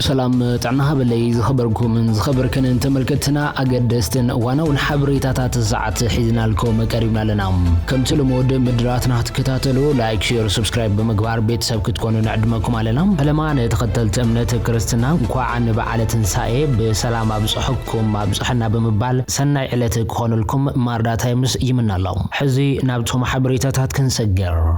سلام تعنا باللي زخبركم من زخبر كن انت ملكتنا اقدستن وانا ونحبريتات الساعات حيزنا لكم قريبنا لنا كم تلمود مدراتنا تكتاتلو لايك شير سبسكرايب بمقبار بيت سبك تكونوا نعدمكم علينا هلما انا تختلت امنة كريستنا وقوعا بعالة تنسائي بسلام ابصحكم ابصحنا بمبال سنة علتك خونو لكم ماردا تايمس يمنا الله حزي نابتهم حبريتات كنسجر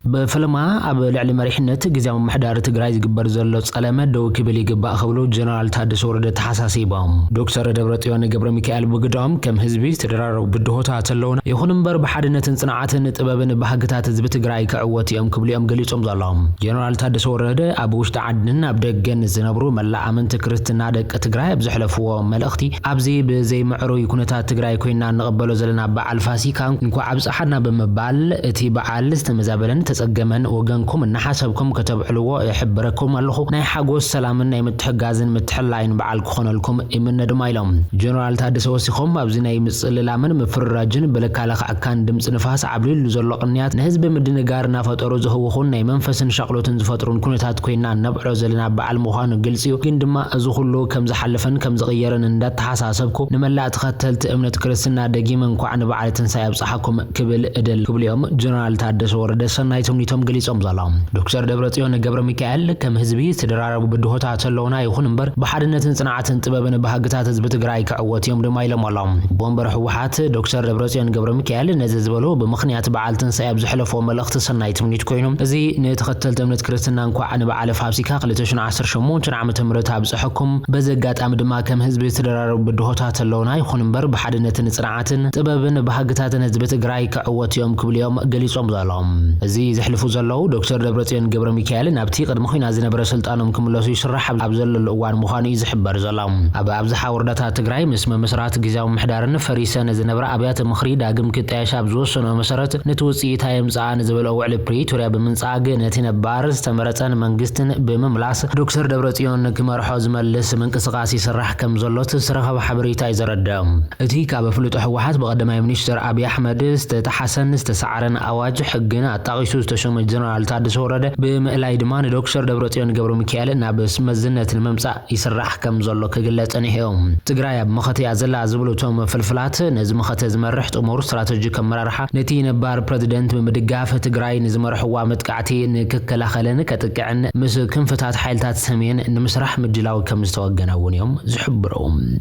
بفلما أب لعل مريحنة جزام محدار تجراي جبر زلوا سلامة دو كبلي جبا خبلو جنرال تادس ورد حساسي بام دكتور دبرتيون جبر ميكائيل بقدام كم حزبي تدرار وبدهوتا تلون يخون مبر بحدنا صناعات نتبابن بحاجتات زبت جراي كعوتي أم كبلي أم قليتهم ظلام جنرال تادس ورد أبوش تعدن أبدجن زنبرو ملا أمن تكرت نادك تجراي بزحلف وملأختي أبزي بزي معرو يكون تجراي كوينا نقبله زلنا بعل فاسي كان نكو عبس أحدنا بمبال تي بعل استمزابلن تسجمن وجنكم إن حسبكم كتب علوة يحبركم الله ناي حاجو السلام إن متحجازن متحلين بعلك خون لكم إمن دمايلهم جنرال تادس وسخهم أبزنا يمسل لامن مفرجن بلكالخ أكان دمس نفاس عبليل زلقنيات نهزب مدن جارنا فتروز هو خون ناي منفس شغلة زفترون كنتات كوينا نبع زلنا بعل مخان جلسيو كندما أزخلو كم زحلفن كم زغيرن ندت حساسبكم نملا تختلت إمنة كريستنا دقيما كوعن بعل تنسايب صحكم قبل إدل قبل يوم جنرال تادس ورد سنة تومنيتهم قليصهم ظلام دكتور دبرتيون جبر ميكائيل كم حزبي تدراربو بدهوتا تلونا يخون مبر بحدنة صناعة طبابن بحاجتات زبت جراي كعوت يوم دمايلهم والله بومبر حوحات دكتور دبرتيون جبر ميكائيل نززبلو بمخنيات بعال تنسايب زحلف وملأخت سنة تومنيت كوينهم زي نتختلت امنة كريستنا نكو عن بعال فابسيكا قلتشن 10 شمون عامة مرتها بصحكم بزقات امد ما كم حزبي تدراربو بدهوتا تلونا يخون مبر بحدنة صناعة طبابن بحاجتات زبت جراي كعوت يوم كل يوم قليصهم ظلام زي زحلفو زلو دكتور دبرتيون جبر ميكائيل نابتي قد مخينا زنبر سلطانهم كملاسو يشرح ابزل الاوان مخاني يزحبر زلام ابزحا ورداتا تግራይ مسم مسرات غزاو محدارن فريسن زنبر ابيات مخري داغم كطياشاب زوسنو مسرت نتوصي تايم صان زبلو وعل بريتوريا بمنصاغ نتي نبار استمرصن منግስትን بمملاس دكتور دبرتيون كمرحو زملس منقسقاس يسرح كم زلوت سرخه حبريتا يزردم اتي كاب فلوط حوحات بقدماي منستر ابي احمد استتحسن استسعرن اواج حقنا اطاقيسو تشوم جنرال تادس ورد بملاي دمان دكتور دبرتيون جبر ميكائيل نابس مزنت الممصا يسرح كم زلو كغلصني هيوم تግራይ مخته يازلا زبلوتهم فلفلات نز مخته زمرح طمور استراتيجي كمرارحه نتي نبار بريزيدنت بمدغاف تግራይ نزمرحوا متقعتي نككلاخلن كتقعن مس كنفتات حيلتات سمين نمسرح مدلاو كمستوغناون يوم زحبرهم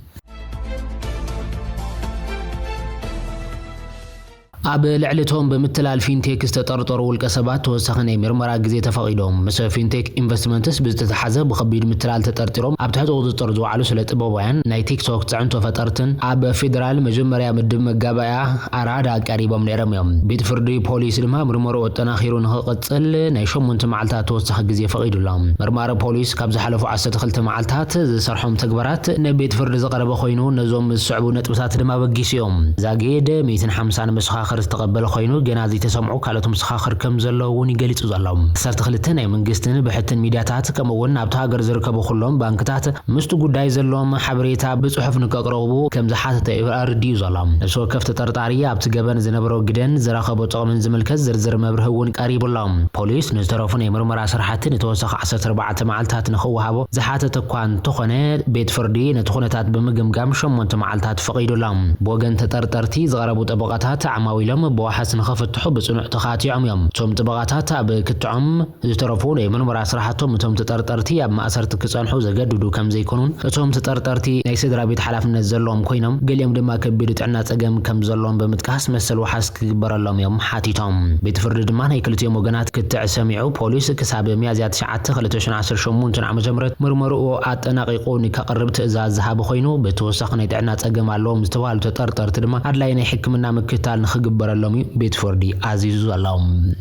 أب لعلتهم بمثل فينتك استطرطروا والكسبات توسخن مرمرة جزية تفقيدهم مثل فينتك إنفستمنتس بتتحزب بخبير مثل تطرطرهم أبتحدوا تطرطوا على سلة بوبيان ناي تيك توك تعنتوا فترتن أب فيدرال مجمرة مدم جابايا أرادا قريبا من رميهم بيت فردي بوليس لما مرمروا التناخيرون قتل نايشهم من معلتات توسخ جزية فقيدوا لهم مرمرة بوليس كابز حلفوا عسى دخلت معلتات صرحهم تكبرات نبيت فرد زقرب خوينو نزوم الصعبونة بسات لما بقيسيهم زاقيد 250 مسخاخ استقبل خوينو جنازي تسمعوا كالتهم سخاخر كم زلون يقليصوا زلهم سرت خلتنا منግስትን بحتن ميدياتات كمون ابت هاجر زركبو كلهم بانكتات مستو ጉዳይ زلهم حبريتا بصحف نققربو كم زحات اردي زلهم سو كفت ترطاريا ابت جبن زنبرو جدن زراخبو طقمن زملكت زرزر مبرهون قريب لهم بوليس نزترفون يمرمر سرحتن يتوسخ 14 معلتات نخوهابو زحات تكوان تخنه بيت فردي نتخونتات بمجمجام شمونت معلتات فقيدو لهم بوغن تطرطرتي زغربو طبقاتات عماوي لم بوحس نخفت حب صنع تخاتي عميم توم طبقاتات بكتعم زترفون من مرا سرحتهم توم تطرطرتي اب ماسرت كصنحو زغددو كم زيكونون توم تطرطرتي ناي سدرا بيت حلافነት زلهم كوينم قليم دما كبيد طعنا صقم كم زلهم بمتكاس مسل وحس كبرلهم يوم حاتيتهم بيت فرد دما ناي كلتي موغنات كتع سميعو بوليس كساب ميازيات 2018 عام جمرت مرمرو اطناقيقون كقرب تئزاز زهاب خوينو بتوسخ ناي طعنا صقم اللهم استوال تطرطرت دما ادلاي ناي حكمنا مكتال نخغبر اللهم بيت فردي عزيز اللهم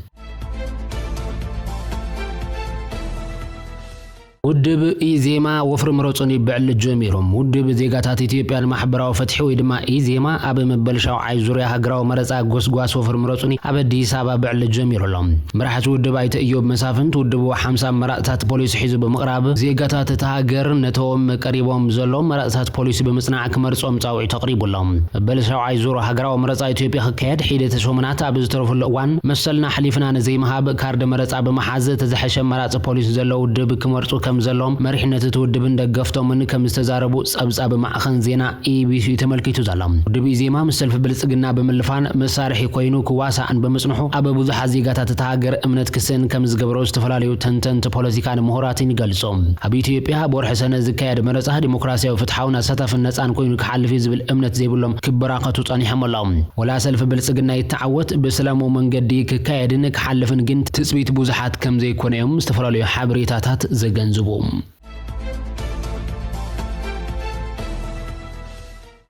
ውድብ ኢዜማ ወፍር ምሮጽን ይብዕል ጀሚሮም ውድብ ዜጋታት ኢትዮጵያ ማህበራው ፈትሒ ወይ ድማ ኢዜማ አበ መበልሻው አይ ዙሪያ ሀገራው መረጻ ጎስጓስ ወፍር ምሮጽን አበ አዲስ አበባ ብዕል ጀሚሮሎም ምራሕት ውድብ አይተ ኢዮብ መሳፍንት ውድቡ 50 መራጽታት ፖሊስ ሒዙ በመቅራብ ዜጋታት ተሃገር ነቶም ቀሪቦም ዘሎም መራጽታት ፖሊስ በመጽናዕ ከመርጾም ጻውዒ ተቅሪቡሎም መበልሻው አይ ዙሪያ ሀገራው መረጻ ኢትዮጵያ ከካየድ ሒደተ ሶምናት አበ ዝተረፈሉ እዋን መሰልና ሕሊፍና ነዘይማሃብ ካርድ መረጻ በመሓዘ ተዘሐሸ መራጽ ፖሊስ ዘለው ውድብ ከመርጹ ዘሎም መሪሕነት ተወድብን ደገፍቶምን ከምስተዛረቡ ጸብጻብ ማዕኸን ዜና ኢቢሲ ተመልክቱ ዘሎም ውድብ ኢዜማ መሰልፍ ብልጽግና በመልፋን መሳርሒ ኮይኑ ክዋሳን በመጽንሑ አበ ብዙሕ ዜጋታት ተሃገር እምነት ክስን ከምዝገብሮ ዝተፈላልዩ ተንተንት ፖለቲካን ምሁራትን ይገልጾም አብ ኢትዮጵያ በወርሕ ሰነ ዝካየድ መረጻ ዲሞክራሲያዊ ፍትሓውን አሳታፍን ነጻን ኮይኑ ክሓልፍ ዝብል እምነት ዘይብሎም ክበራኸቱ ጸኒሖም ኣለው ወላ ሰልፍ ብልጽግና ይተዓወት በሰላማዊ መንገዲ ክካየድን ክሓልፍን ግን ትጽቢት ብዙሓት ከም ዘይኮነዮም ዝተፈላልዩ ሓበሬታታት ዘገንዝቡ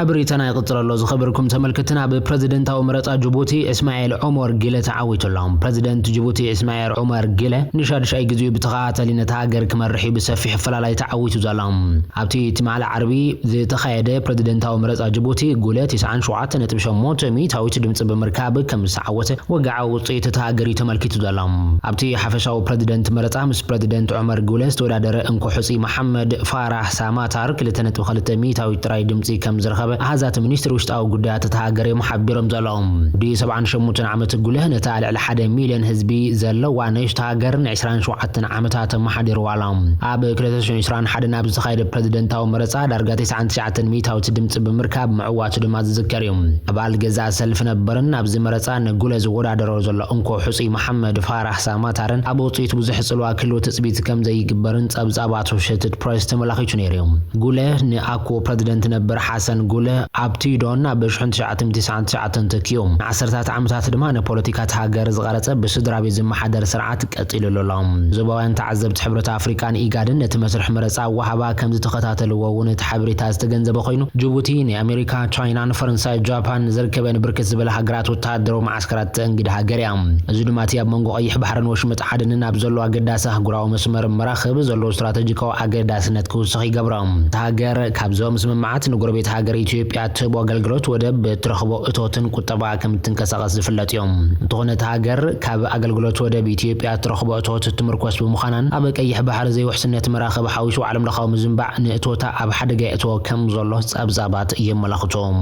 بريتانا يقتل الله زخبركم تملكتنا ببريزيدنتاو مرتا جيبوتي اسماعيل عمر جيله تعويتلهم بريزيدنت جيبوتي اسماعيل عمر جيله نشاد شي غزيو بتخاتل نتاغر كمرحي بسفي حفلالاي تعويتو زالهم ابتي تمال عربي زي تخايده بريزيدنتاو مرتا جيبوتي غولت 97.8 ميتاويت دمص بمركاب كمسعوته وقعو وصيت تاغري تملكتو زالهم ابتي حفشاو بريزيدنت مرتا مس بريزيدنت عمر جولس تودادر انكو حسي محمد فارح ساماتار كلتنت بخلت ميتاويت تراي دمصي كمزرخ هذا منيستر وشتاو غدات تهاجر محبرم زلهم دي 78 عامت غله نتاع على 1 مليون حزبي زلو وانش تهاجرن 27 عامታት محدر والام اب 2021 ناب زخايد بريزيدنتاو مرصا دارغا 99 ميتاوت دمጽ بمركاب معوات دما ዝዝከርዮም አባል ገዛ ሰልፍ ነበርን አብዚ መረጻ ነጉለ ዝወዳደረው ዘሎ እንኮ ሁሲ መሐመድ ፋራህ ሳማታርን አቦጽይት ብዙሕ ጽልዋ ክሎ ተጽቢት ከም ዘይግበርን ጸብጻባቱ ሸትት ፕሬስ ተመላኺቹ ነይሮም ጉለ ንአኮ ፕሬዝዳንት ነበር ሐሰን ጉለ አብቲዶና በ1999 ተኪዮም 10 ዓመታት ድማ ነፖለቲካ ተሃገር ዝቀረጸ በስድራ ቤት ዝመሓደር ስርዓት ቀጥልሎም ዘባውያን ተዓዘብት ሕብረት አፍሪካን ኢጋድን ነተመስርሕ መረጻ ወሃባ ከም ዝተኸታተልዎ ወነት ሓበሬታ ዝተገንዘበ ኮይኑ ጅቡቲ ንአሜሪካ ቻይናን ፈረንሳይ ጃፓን ዝርከበን ብርክት ዝበለ ሃገራት ወታደራዊ ማዕስከራት እንግዳ ሃገርያ እዚ ድማ ኣብ መንጎ ቀይሕ ባሕርን ወሽመጥ ዓድንን ኣብ ዘሎ አገዳሲ ሃገራዊ መስመር መራኸብ ዘሎ ስትራቴጂካዊ አገዳስነት ክውስኽ ይገብሮም ተሃገር ካብዞም ስምምዓት ንጎረቤት ሃገር ኢትዮጵያ ትቦ አገልግሎት ወደብ በትረኽቦ እቶትን ቁጠባ ከምትንቀሳቀስ ዝፍለጥዮም እንተኾነ ሃገር ካብ አገልግሎት ወደብ ኢትዮጵያ ትረኽቦ እቶት ትምርኮስ በመኻናን ኣብ ቀይሕ ባሕር ዘይውሕስነት መራኸብ ሓዊሱ ዓለም ለኻዊ ምዝምባዕ ንእቶታ ኣብ ሓደጋ እቶ ከም ዘሎ ጸብጻባት የመላኽቶም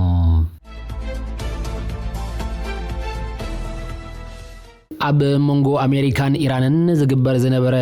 አብ መንጎ አሜሪካን ኢራንን ዝግበር ዝነበረ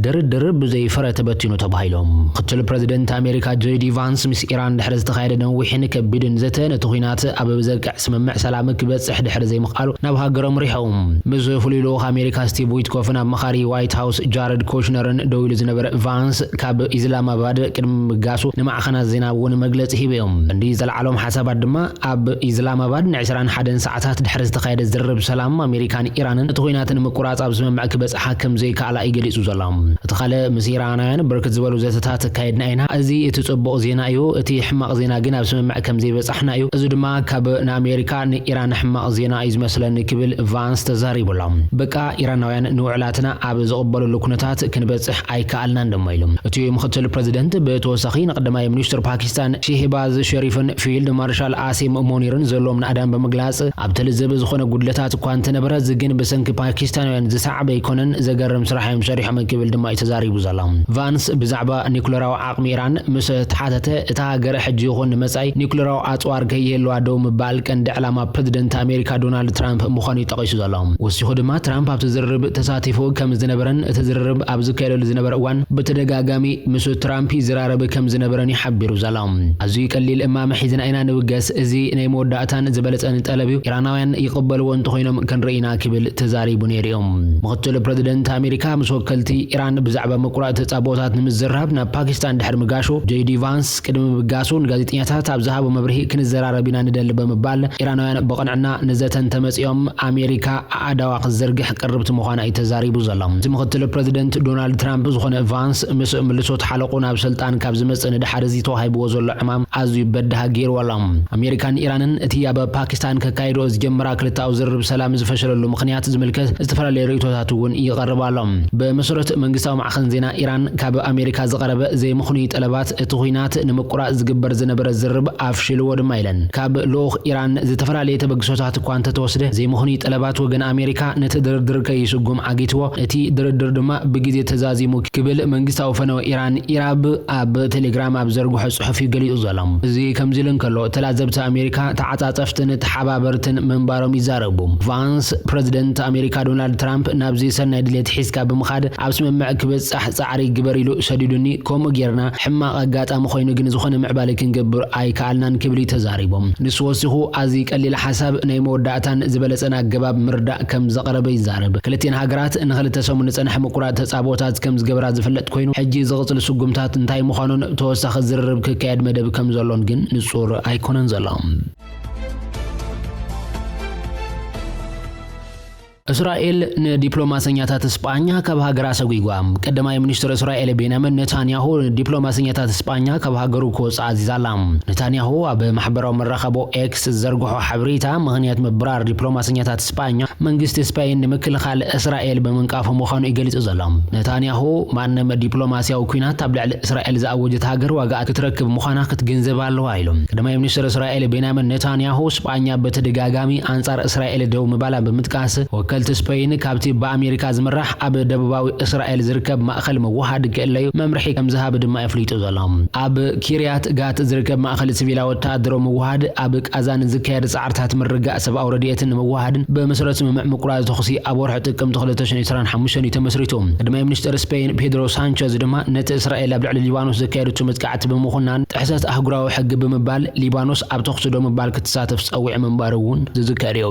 ድርድር ብዘይ ፍረት በቲኑ ተባሂሎም ክትል ፕሬዝዳንት አሜሪካ ጄዲ ቫንስ ምስ ኢራን ድሕሪ ዝተኻየደ ነዊሕን ከቢድን ዘተ ነቲ ኩናት ኣብ ብዘርቅዕ ስምምዕ ሰላም ክበጽሕ ድሕሪ ዘይምኽኣሉ ናብ ሃገሮም ሪሖም ምስ ፍሉይ ልኡኽ አሜሪካ ስቲቭ ዊትኮፍን ኣብ መኻሪ ዋይት ሃውስ ጃረድ ኩሽነርን ደው ኢሉ ዝነበረ ቫንስ ካብ ኢስላማባድ ቅድሚ ምግጋሱ ንማዕኸናት ዜና እውን መግለፂ ሂቦም እንዲ ዘለዓሎም ሓሳባት ድማ ኣብ ኢስላማባድ ን21 ሰዓታት ድሕሪ ዝተኻየደ ዝርብ ሰላም አሜሪካን ኢራንን ኩናትን መቁራጻብ ስምምዕ ክበጽሕ ከም ዘይከኣላ ይገልጹ ዘሎም እቲ ኻለ ምስኢራናውያን ብርክት ዝበሉ ዘተታት ካይድና ኢና እዚ እቲ ጽቡቕ ዜና እዩ እቲ ሕማቕ ዜና ግን ኣብ ስምምዕ ከም ዘይበጽሕና እዩ እዚ ድማ ካብ ንኣሜሪካ ንኢራን ሕማቕ ዜና እዩ ዝመስለኒ ክብል ቫንስ ተዛሪቡሎም በቃ ኢራናውያን ንውዕላትና ኣብ ዝቕበሉሉ ኩነታት ክንበጽሕ ኣይከኣልናን ድማ ኢሎም እቲ ምክትል ፕሬዝዳንት ብተወሳኺ ንቀዳማይ ሚኒስትር ፓኪስታን ሼህባዝ ሸሪፍን ፊልድ ማርሻል አሲም ሞኒርን ዘሎም ንኣዳም በመግላጽ ኣብ ተልዘበ ዝኾነ ጉድለታት እኳ እንተነበረ ዝግን በሰንኪ ፓኪስታናውያን ዝሰዓበ ይኮነን ዘገርም ስራሕዮም ሰሪሖም ክብል ድማ ተዛሪቡ ዘሎም ቫንስ ብዛዕባ ኒኩሌራዊ ዓቕሚ ኢራን ምስ ተሓተተ እታ ሃገር ሕጂ ይኹን መጻይ ኒኩሌራዊ ኣጽዋር ከይህልዋ ደው ምባል ቀንዲ ዕላማ ፕሬዝዳንት አሜሪካ ዶናልድ ትራምፕ ምዃኑ ይጠቒሱ ዘሎም ወሲኹ ድማ ትራምፕ ኣብ ዝርርብ ተሳቲፉ ከም ዝነበረን እቲ ዝርርብ ኣብ ዝካየደሉ ዝነበረ እዋን በተደጋጋሚ ምስ ትራምፕ ዝራረብ ከም ዝነበረን ይሓቢሩ ዘሎም ኣዝዩ ቀሊል እማም ሒዝና ኢና ንውገስ እዚ ናይ መወዳእታን ዝበለጸን ጠለብ ኢራናውያን ይቕበልዎ እንተኾይኖም ክንርኢና ክብል ተዛሪቡ ቡኔሪዮም ምክትል ፕሬዝዳንት አሜሪካ መስወከልቲ ኢራን ብዛዕባ መቁራጽ ጻቦታት ንምዝራብ ናብ ፓኪስታን ድሕሪ ምጋሹ ጄዲ ቫንስ ቅድሚ ምጋሱ ጋዜጠኛታት ኣብ ዝሃቦ መብርሂ ክንዘራረቢና ንደሊ በመባል ኢራናውያን በቀንዕና ነዘተን ተመጽዮም አሜሪካ ኣዳዋ ክዘርግሕ ቅርብቲ ምዃና ተዛሪቡ ዘሎም እቲ ምክትል ፕሬዝዳንት ዶናልድ ትራምፕ ዝኾነ ቫንስ ምስ ምልሶት ሓለቁ ናብ ስልጣን ካብ ዝመጽእ ንድሓር እዚ ተዋሂብዎ ዘሎ ዕማም ኣዝዩ በዳህ ገይርዎሎም ኣሜሪካን ኢራንን እቲ ኣብ ፓኪስታን ከካይዶ ዝጀመራ ክልታዊ ዝርብ ሰላም ዝፈሸለሉ ምኽንያት ዝምል ዝምልከት ዝተፈላለዩ ርእይቶታት እውን ይቀርባሎም በመሰረት መንግስታዊ ማዕከን ዜና ኢራን ካብ ኣሜሪካ ዝቀረበ ዘይምኽኒ ጠለባት እቲ ኩናት ንምቁራጽ ዝግበር ዝነበረ ዝርብ ኣፍሽልዎ ድማ ኢለን ካብ ልኡኽ ኢራን ዝተፈላለዩ ተበግሶታት እኳ እንተተወስደ ዘይምኽኒ ጠለባት ወገን ኣሜሪካ ነቲ ድርድር ከይስጉም ዓጊትዎ እቲ ድርድር ድማ ብግዜ ተዛዚሙ ክብል መንግስታዊ ፈነወ ኢራን ኢራብ ኣብ ቴሌግራም ኣብ ዘርግሖ ጽሑፍ ገሊጹ ዘሎ እዚ ከምዚ ኢለን ከሎ ተላዘብቲ ኣሜሪካ ተዓጻጸፍትን ተሓባበርትን መንባሮም ይዛረቡ ቫንስ ፕሬዚደንት ኣሜሪካ ዶናልድ ትራምፕ ናብዚ ሰናይ ድሌት ሒዝካ ብምኻድ ኣብ ስምምዕ ክበጽሕ ጻዕሪ ግበር ኢሉ ሰዲዱኒ ከምኡ ጌርና ሕማቕ ኣጋጣሚ ኮይኑ ግን ዝኾነ ምዕባለ ክንገብር ኣይከኣልናን ክብል ተዛሪቦም ንሱ ወሲኹ ኣዚ ቀሊል ሓሳብ ናይ መወዳእታን ዝበለጸና ኣገባብ ምርዳእ ከም ዘቕረበ ይዛረብ ክልቲአን ሃገራት ንኽልተ ሰሙን ዝጸንሐ ምቁራጽ ተጻቦታት ከም ዝገበራ ዝፍለጥ ኮይኑ ሕጂ ዝቕጽል ስጉምታት እንታይ ምዃኑን ተወሳኺ ዝርርብ ክካየድ መደብ ከም ዘሎን ግን ንጹር ኣይኮነን ዘሎ እስራኤል ንዲፕሎማሰኛታት እስጳኛ ካብ ሃገራ ሰጉይጓም ቀዳማይ ሚኒስትር እስራኤል ቤንያሚን ኔታንያሁ ዲፕሎማሰኛታት እስጳኛ ካብ ሃገሩ ክወጽእ ኣዚዛላ ኔታንያሁ ኣብ ማሕበራዊ መራኸቢ ኤክስ ዘርግሖ ሓበሬታ ምኽንያት ምብራር ዲፕሎማሰኛታት እስጳኛ መንግስቲ ስፔን ንምክልኻል እስራኤል ብምንቃፉ ምዃኑ ይገልጽ ዘሎ ኔታንያሁ ማንም ዲፕሎማሲያዊ ኩናት ኣብ ልዕሊ እስራኤል ዝኣወጀት ሃገር ዋጋኣ ክትረክብ ምዃና ክትግንዘብ ኣለዋ ኢሎም ቀዳማይ ሚኒስትር እስራኤል ቤንያሚን ኔታንያሁ እስጳኛ በተደጋጋሚ አንጻር እስራኤል ደው ምባላ ብምጥቃስ ወከልቲ ስፔን ካብቲ በአሜሪካ ዝምራሕ ኣብ ደቡባዊ እስራኤል ዝርከብ ማእኸል መዋሃድ ክእለዩ መምርሒ ከም ዝሃብ ድማ ይፍሊጡ ዘሎም ኣብ ኪርያት ጋት ዝርከብ ማእኸል ሲቪላዊ ወተሃደራዊ መዋሃድ ኣብ ቃዛን ዝካየድ ጻዕርታት ምርጋእ ሰብኣዊ ረድኤትን መዋሃድን በመሰረት ስምምዕ ምቁራጽ ተኽሲ ኣብ ወርሒ ጥቅምቲ 2025 ተመስሪቱ ቀዳማይ ሚኒስትር ስፔን ፔድሮ ሳንቸዝ ድማ ነቲ እስራኤል ኣብ ልዕሊ ሊባኖስ ዝካየደቱ መጥቃዕቲ ብምኹናን ጥሕሰት ኣህጉራዊ ሕጊ ብምባል ሊባኖስ ኣብ ተኽሲ ዶ ምባል ክትሳተፍ ፀዊዕ ምንባር እውን ዝዝከር እዩ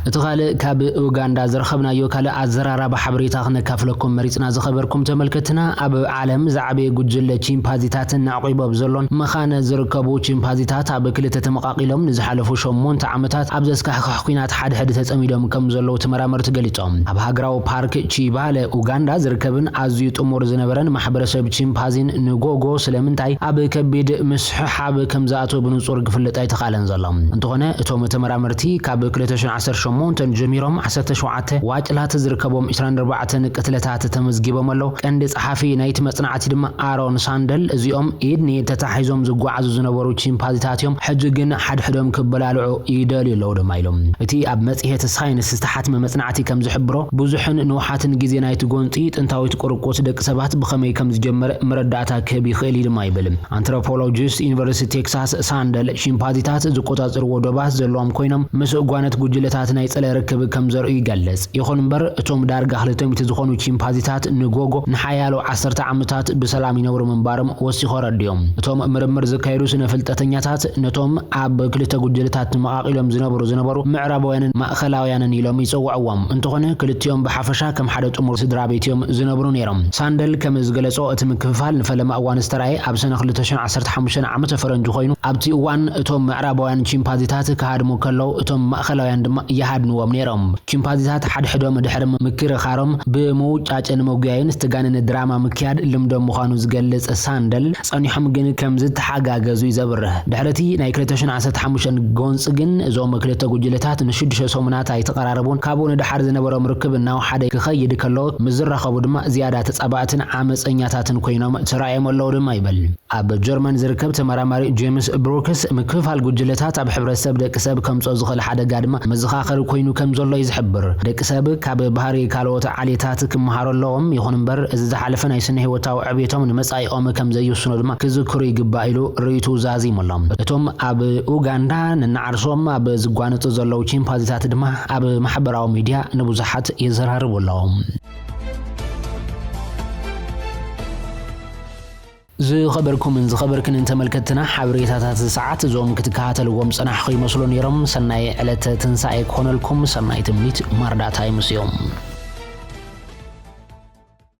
እትኻለ ካብ ኡጋንዳ ዝረኸብናዮ ካለ ኣዘራራባ ሓበሬታ ክነካፍለኩም መሪጽና ዝኸበርኩም ተመልከትና ኣብ ዓለም ዛዕበየ ጉጅለ ቺምፓንዚታትን ናዕቆይቦም ዘሎን መኻነ ዝርከቡ ቺምፓንዚታት ኣብ ክልተ ተመቃቂሎም ንዝሓለፉ 8 ዓመታት ኣብ ዘስካሕካሕ ኩናት ሓደ ተጸሚዶም ከም ዘለው ተመራመርቲ ገሊጾም ኣብ ሃገራዊ ፓርክ ቺባለ ኡጋንዳ ዝርከብን ኣዝዩ ጥሙር ዝነበረን ማሕበረሰብ ቺምፓንዚን ንጎጎ ስለምንታይ ኣብ ከቢድ ምስሕሓብ ከም ዝኣተው ብንጹር ክፍለጥ ኣይተኻለን ዘሎም እንተኾነ እቶም ተመራመርቲ ካብ 2010 ሞንተን ጀሚሮም 17 ዋጭላት ዝርከቦም 24 ቅትለታት ተመዝጊቦም ኣለው ቀንዲ ጸሓፊ ናይቲ መጽናዕቲ ድማ ኣሮን ሳንደል እዚኦም ኢድኒ ተታሒዞም ዝጓዓዙ ዝነበሩ ቺምፓንዚታት እዮም ሕጂ ግን ሓድሕዶም ክበላልዑ ይደልዩ ኣለው ድማ ኢሎም እቲ ኣብ መጽሔት ሳይንስ ዝተሓትመ መጽናዕቲ ከም ዝሕብሮ ብዙሕን ንውሓትን ግዜ ናይቲ ጎንፂ ጥንታዊት ቁርቆት ደቂ ሰባት ብኸመይ ከም ዝጀመረ መረዳእታ ክህብ ይኽእል ድማ ይብል አንትሮፖሎጂስት ዩኒቨርሲቲ ቴክሳስ ሳንደል ቺምፓንዚታት ዝቆጻጽርዎ ዶባት ዘለዎም ኮይኖም ምስ ጓነት ጉጅለታት ናይ ጸለ ርክብ ከም ዘርእዩ ይገልጽ ይኹን እምበር እቶም ዳርጋ 200 ዝኾኑ ቺምፓንዚታት ንጎጎ ንሓያሎ 10 ዓመታት ብሰላም ይነብሩ ምንባሮም ወሲኹ ረድዮም እቶም ምርምር ዝካየዱ ስነ ፍልጠተኛታት ነቶም ኣብ ክልተ ጉጅለታት መቃቂሎም ዝነበሩ ምዕራባውያንን ማእኸላውያንን ኢሎም ይጽውዕዎም እንተኾነ ክልቲኦም ብሓፈሻ ከም ሓደ ጥሙር ስድራ ቤትዮም ዝነብሩ ነይሮም ሳንደል ከም ዝገለጾ እቲ ምክፍፋል ንፈለማ እዋን ዝተራየ ኣብ ሰነ 2015 ዓመተ ፈረንጂ ኮይኑ ኣብቲ እዋን እቶም ምዕራባውያን ቺምፓንዚታት ክሃድሙ ከለው እቶም ማእኸላውያን ድማ يهادنوهم نيرهم ቺምፓንዚታት ሓድሕዶም ድሕሪ ምክርኻሮም ብመውጫጭን መጉያይን ዝተጋነነ ድራማ ምክያድ ልምዶም ምዃኑ ዝገልጽ ሳንደል ጸኒሖም ግን ከም ዝተሓጋገዙ ይዘብርህ ድሕረቲ ናይ 2015 ጎንጽ ግን እዞም ክልተ ጉጅለታት ንሽዱሽተ ሰሙናት ኣይተቀራረቡን ካብኡ ንድሓር ዝነበሮም ርክብ እናው ሓደ ክኸይድ ከሎ ምዝራኸቡ ድማ ዝያዳ ተጻባዕትን ዓመፀኛታትን ኮይኖም ተራእዮም ኣለው ድማ ይብል ኣብ ጀርመን ዝርከብ ተመራማሪ ጄምስ ብሩክስ ምክፍፋል ጉጅለታት ኣብ ሕብረተሰብ ደቂ ሰብ ከምጾ ዝኽእል ሓደጋ ድማ መዘኻኸሪ ኮይኑ ከም ዘሎ ይዝሕብር ደቂ ሰብ ካብ ባህሪ ካልኦት ዓሌታት ክመሃሩ ኣለዎም ይኹን እምበር እዚ ዝሓለፈ ናይ ስነ ህይወታዊ ዕብየቶም ንመጻኢኦም ከም ዘይውስኑ ድማ ክዝክሩ ይግባእ ኢሉ ርእይቱ ዛዚሞሎም እቶም ኣብ ኡጋንዳ ንዓርሶም ኣብ ዝጓነፁ ዘለው ቺምፓንዚታት ድማ ኣብ ማሕበራዊ ሚድያ ንብዙሓት ይዘራርቡ ኣለዎም ዝኸበርክን ተመልከትና ሓበሬታታት ሰዓት ዞም ክትከታተልዎም ጽናሕኹ ይመስሉ ነይሮም ሰናይ ዕለተ ትንሳኤ ክኾነልኩም ሰናይ ትምኒት ማርዳታ ይምስዮም